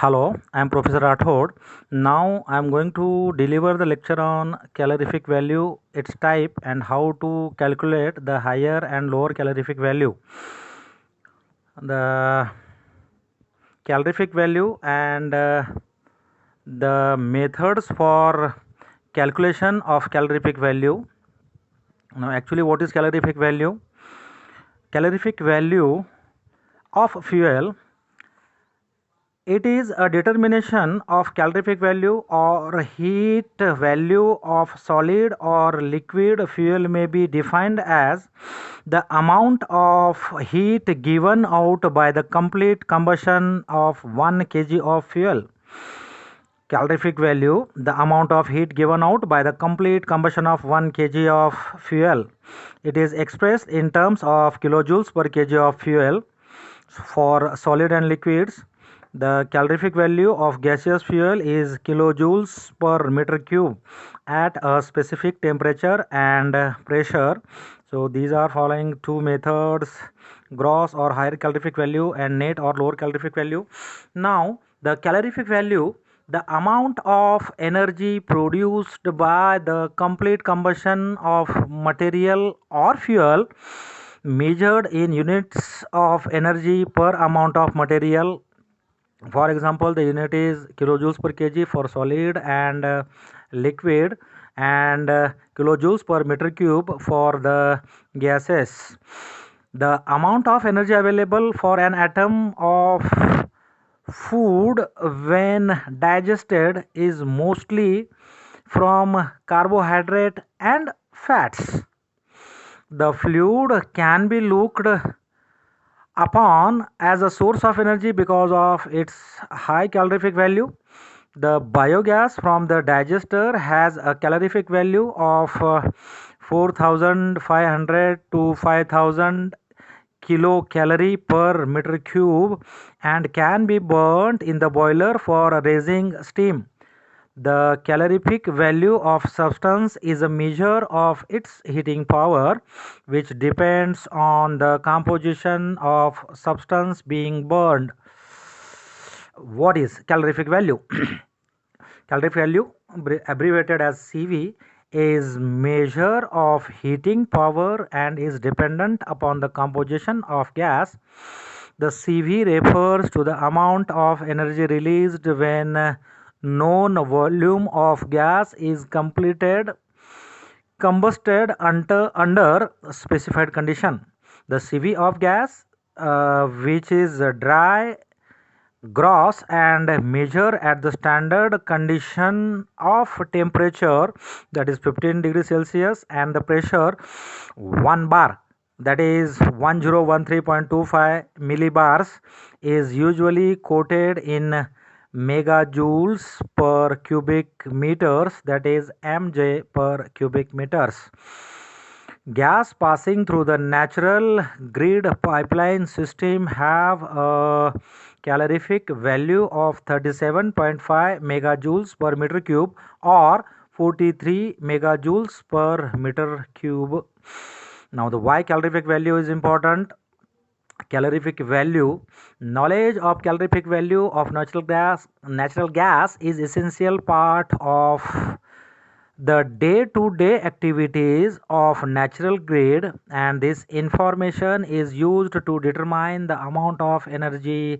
Hello, I am Professor Rathod. Now I am going to deliver the lecture on calorific value, its type, and how to calculate the higher and lower calorific value. The calorific value and the methods for calculation of calorific value. Now, actually, what is calorific value? Calorific value of fuel, it is a determination of calorific value or heat value of solid or liquid fuel may be defined as the amount of heat given out by the complete combustion of 1 kg of fuel. Calorific value, the amount of heat given out by the complete combustion of 1 kg of fuel. It is expressed in terms of kilojoules per kg of fuel for solid and liquids. The calorific value of gaseous fuel is kilojoules per meter cube at a specific temperature and pressure. So these are following two methods: gross or higher calorific value and net or lower calorific value. Now the calorific value, the amount of energy produced by the complete combustion of material or fuel measured in units of energy per amount of material. For example, the unit is kilojoules per kg for solid and liquid, and kilojoules per meter cube for the gases. The amount of energy available for an atom of food when digested is mostly from carbohydrate and fats. The fluid can be looked upon as a source of energy because of its high calorific value. The biogas from the digester has a calorific value of 4500 to 5000 kilocalorie per meter cube and can be burnt in the boiler for raising steam. The calorific value of substance is a measure of its heating power, which depends on the composition of substance being burned. What is calorific value? Calorific value, abbreviated as CV, is measure of heating power and is dependent upon the composition of gas. The CV refers to the amount of energy released when known volume of gas is combusted under specified condition. The CV of gas, which is dry, gross, and measure at the standard condition of temperature, that is 15 degrees Celsius, and the pressure 1 bar, that is 1013.25 millibars, is usually quoted in megajoules per cubic meters, that is mj per cubic meters. Gas passing through the natural grid pipeline system have a calorific value of 37.5 megajoules per meter cube or 43 megajoules per meter cube. Now the why calorific value is important. Calorific value, knowledge of calorific value of natural gas is essential part of the day-to-day activities of natural grid, and this information is used to determine the amount of energy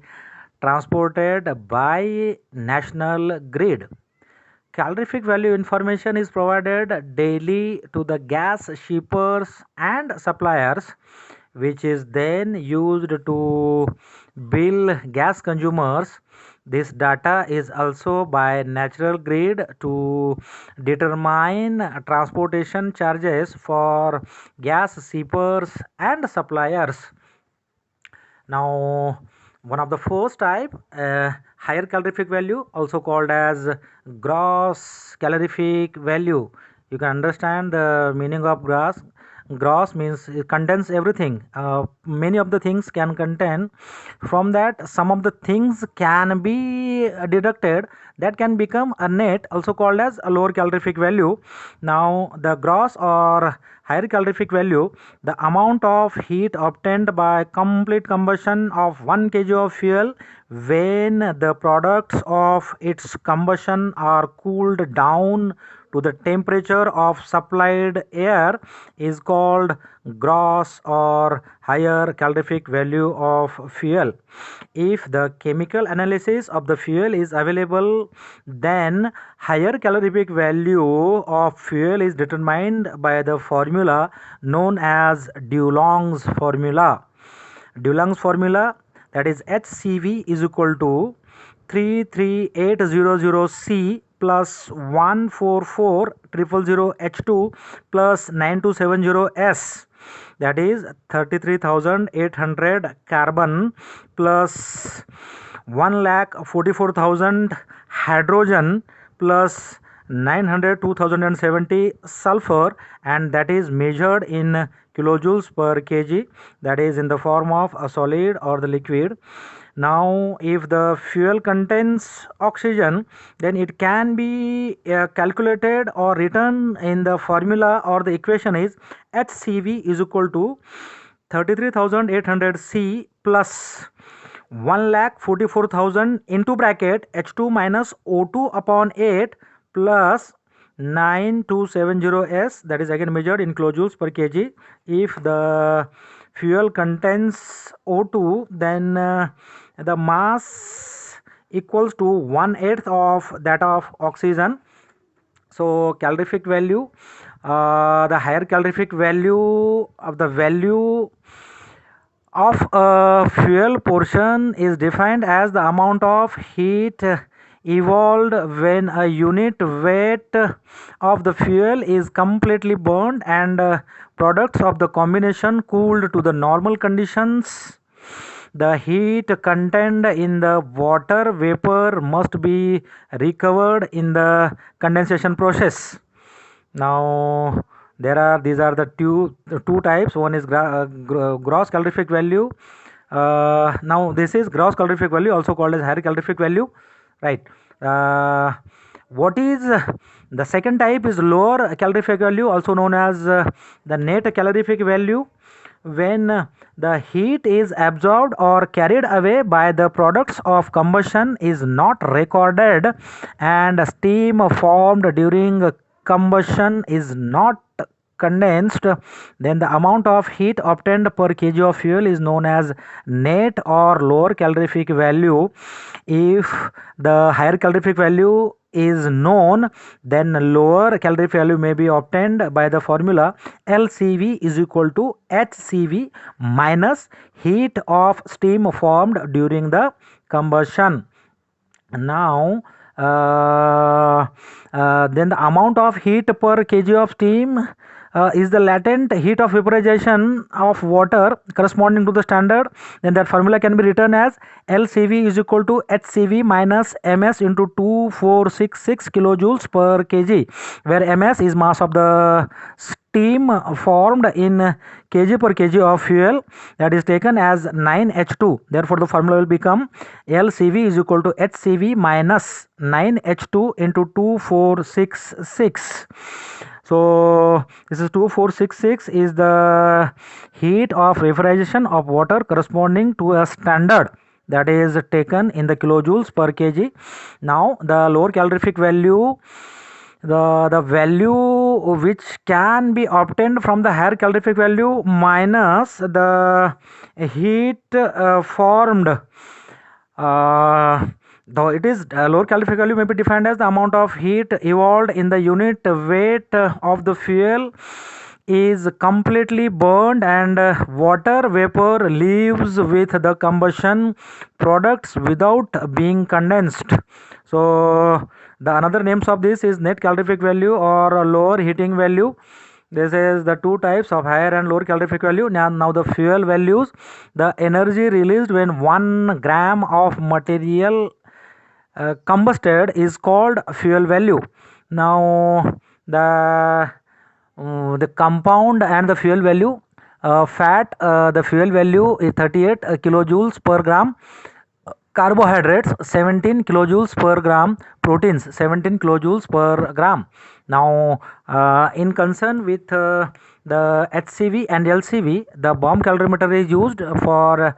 transported by national grid. Calorific value information is provided daily to the gas shippers and suppliers, which is then used to bill gas consumers. This data is also by natural grid to determine transportation charges for gas shippers and suppliers. Now, one of the first type, higher calorific value, also called as gross calorific value. You can understand the meaning of Gross means it contains everything. Many of the things can contain. From that, some of the things can be deducted. That can become a net, also called as a lower calorific value. Now, the gross or higher calorific value, the amount of heat obtained by complete combustion of 1 kg of fuel when the products of its combustion are cooled down to the temperature of supplied air is called gross or higher calorific value of fuel. If the chemical analysis of the fuel is available, then higher calorific value of fuel is determined by the formula known as Dulong's formula. Dulong's formula, that is HCV is equal to 33800C plus 144,000H2 plus 9270S, that is 33,800 carbon plus 1,44,000 hydrogen plus 902,070 sulfur, and that is measured in kilojoules per kg, that is in the form of a solid or the liquid. Now, if the fuel contains oxygen, then it can be calculated or written in the formula, or the equation is HCV is equal to 33,800C plus 1,44,000 into bracket H2 minus O2 upon 8 plus 9270S, that is again measured in kilojoules per kg. If the fuel contains O2, then the mass equals to 1/8 of that of oxygen. So calorific value, the higher calorific value of the value of a fuel portion is defined as the amount of heat evolved when a unit weight of the fuel is completely burned and products of the combination cooled to the normal conditions. The heat contained in the water vapor must be recovered in the condensation process. Now, these are the two types. One is gross calorific value. Now this is gross calorific value, also called as higher calorific value, right? What is the second type is lower calorific value, also known as the net calorific value. When the heat is absorbed or carried away by the products of combustion is not recorded and steam formed during combustion is not condensed, then the amount of heat obtained per kg of fuel is known as net or lower calorific value. If the higher calorific value is known, then lower calorific value may be obtained by the formula LCV is equal to HCV minus heat of steam formed during the combustion. Now then the amount of heat per kg of steam is the latent heat of vaporization of water corresponding to the standard. Then that formula can be written as LCV is equal to HCV minus MS into 2466 kilojoules per kg, where MS is mass of the steam formed in kg per kg of fuel, that is taken as 9H2. Therefore the formula will become LCV is equal to HCV minus 9H2 into 2466. So this is 2466 is the heat of vaporization of water corresponding to a standard, that is taken in the kilojoules per kg. Now the lower calorific value, the value which can be obtained from the higher calorific value minus the heat formed, though it is lower calorific value may be defined as the amount of heat evolved in the unit weight of the fuel is completely burned and water vapor leaves with the combustion products without being condensed. So the another names of this is net calorific value or lower heating value. This is the two types of higher and lower calorific value. Now the fuel values, the energy released when 1 gram of material combusted is called fuel value. Now the The compound and the fuel value. Fat, the fuel value is 38 kilojoules per gram. Carbohydrates 17 kilojoules per gram. Proteins 17 kilojoules per gram. Now in concern with the HCV and LCV, the bomb calorimeter is used for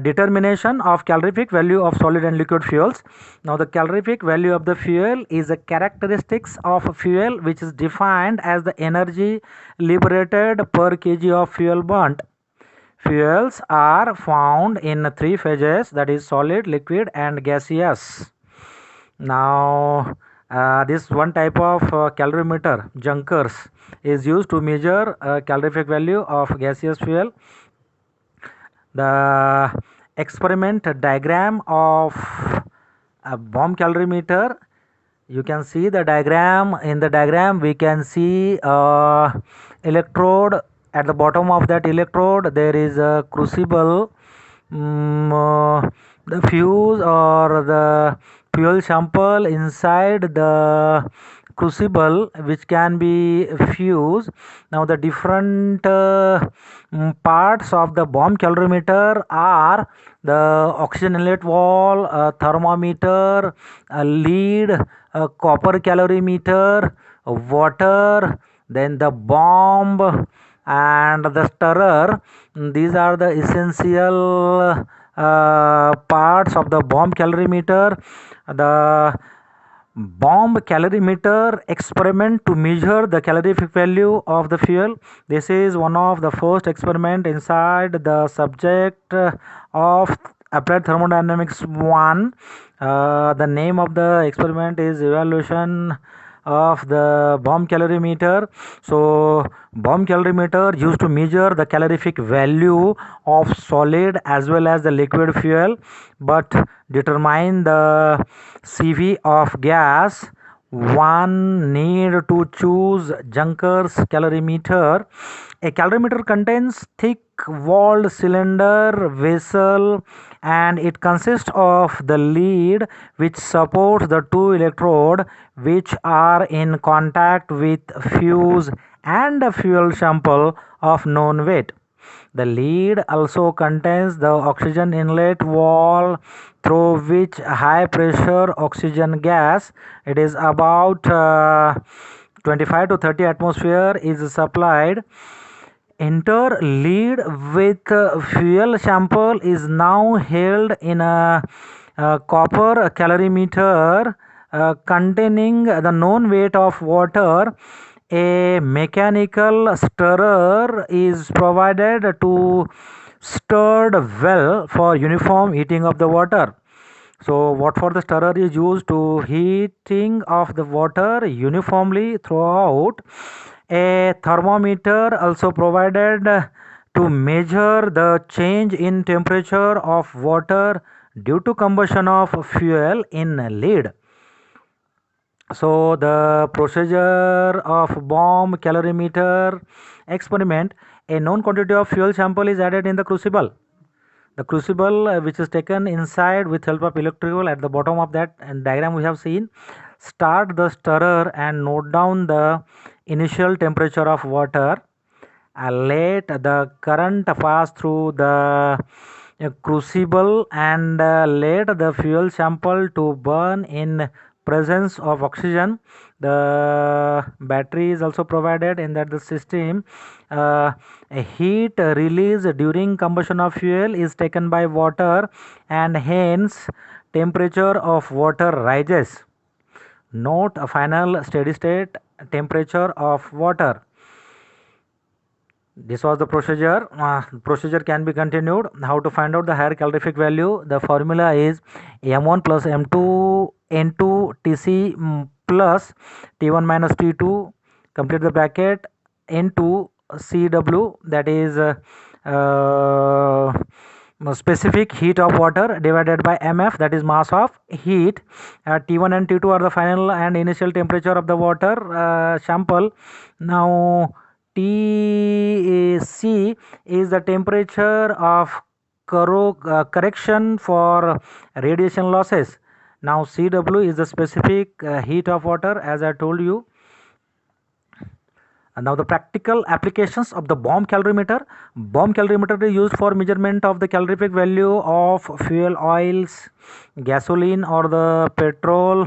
determination of calorific value of solid and liquid fuels. Now the calorific value of the fuel is a characteristics of fuel which is defined as the energy liberated per kg of fuel burnt. Fuels are found in three phases, that is solid, liquid and gaseous. Now this one type of calorimeter, Junkers, is used to measure calorific value of gaseous fuel. The experiment diagram of a bomb calorimeter, you can see the diagram. In the diagram we can see electrode. At the bottom of that electrode there is a crucible. The fuse or the fuel sample inside the crucible which can be fused. Now the different parts of the bomb calorimeter are the oxygen inlet valve, thermometer, a lead, a copper calorimeter, water, then the bomb and the stirrer. These are the essential parts of the bomb calorimeter. The bomb calorimeter experiment to measure the calorific value of the fuel. This is one of the first experiment inside the subject of applied thermodynamics 1. The name of the experiment is evaluation of the bomb calorimeter. So bomb calorimeter used to measure the calorific value of solid as well as the liquid fuel, but determine the CV of gas, one need to choose Junkers calorimeter. A calorimeter contains thick walled cylinder vessel and it consists of the lead which supports the two electrode which are in contact with fuse and a fuel sample of known weight. The lead also contains the oxygen inlet valve through which high pressure oxygen gas, it is about 25 to 30 atmosphere, is supplied. Enter lead with fuel sample is now held in a copper calorimeter containing the known weight of water. A mechanical stirrer is provided to stirred well for uniform heating of the water. So what for the stirrer is used to heating of the water uniformly throughout. A thermometer also provided to measure the change in temperature of water due to combustion of fuel in lead. So the procedure of bomb calorimeter experiment, a known quantity of fuel sample is added in the crucible. The crucible which is taken inside with help of electrical, at the bottom of that diagram we have seen. Start the stirrer and note down the initial temperature of water. Let the current pass through the crucible and let the fuel sample to burn in presence of oxygen. The battery is also provided in that the system. A heat released during combustion of fuel is taken by water and hence temperature of water rises. Note a final steady state temperature of water. This was the procedure. Procedure can be continued. How to find out the higher calorific value? The formula is M1 plus M2 N2 Tc plus T1 minus T2. Complete the bracket. N2 Cw, that is specific heat of water, divided by Mf, that is mass of heat. T1 and T2 are the final and initial temperature of the water sample. Now Tc is the temperature of correction for radiation losses. Now Cw is the specific heat of water, as I told you. And now the practical applications of the bomb calorimeter. Bomb calorimeter is used for measurement of the calorific value of fuel oils, gasoline or the petrol.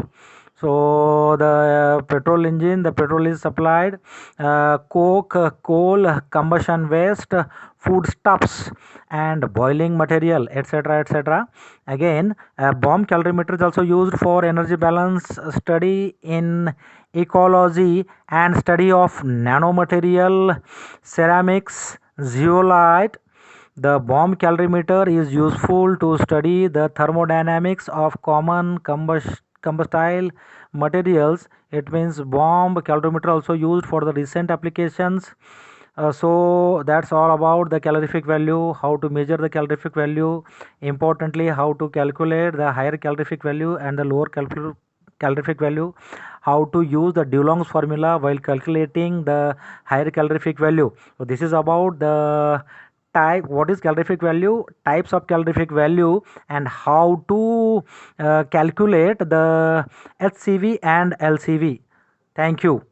So the petrol engine, the petrol is supplied, coke, coal, combustion waste, foodstuffs and boiling material, etc., etc. Again, bomb calorimeter is also used for energy balance study in ecology and study of nanomaterial, ceramics, zeolite. The bomb calorimeter is useful to study the thermodynamics of common combustible materials. It means bomb calorimeter also used for the recent applications. So that's all about the calorific value, how to measure the calorific value, importantly how to calculate the higher calorific value and the lower calorific value, how to use the Dulong's formula while calculating the higher calorific value. So this is about the type, what is calorific value, types of calorific value, and how to calculate the HCV and LCV. Thank you.